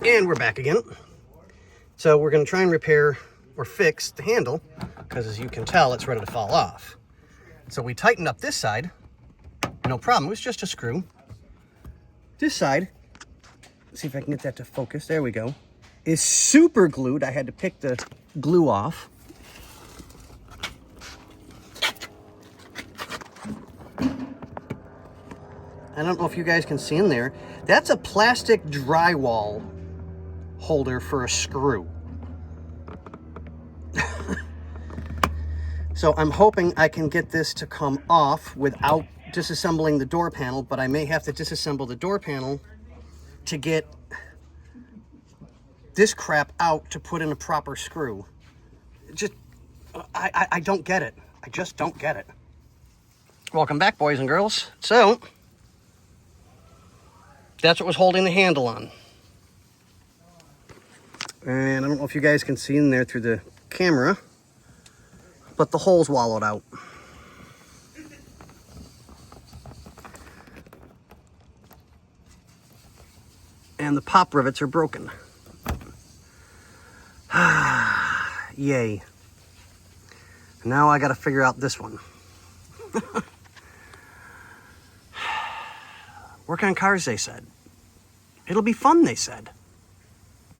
And we're back again. So we're going to try and repair or fix the handle, because as you can tell, it's ready to fall off. So we tightened up this side, no problem, it was just a screw. This side, let's see if I can get that to focus, there we go, is super glued. I had to pick the glue off. I don't know if you guys can see in there, that's a plastic drywall holder for a screw. So I'm hoping I can get this to come off without disassembling the door panel, but I may have to disassemble the door panel to get this crap out to put in a proper screw. Just, I don't get it. I just don't get it. Welcome back, boys and girls. So, that's what was holding the handle on. And I don't know if you guys can see in there through the camera, but the hole's wallowed out. And the pop rivets are broken. Yay. Now I gotta figure out this one. Work on cars, they said. It'll be fun, they said.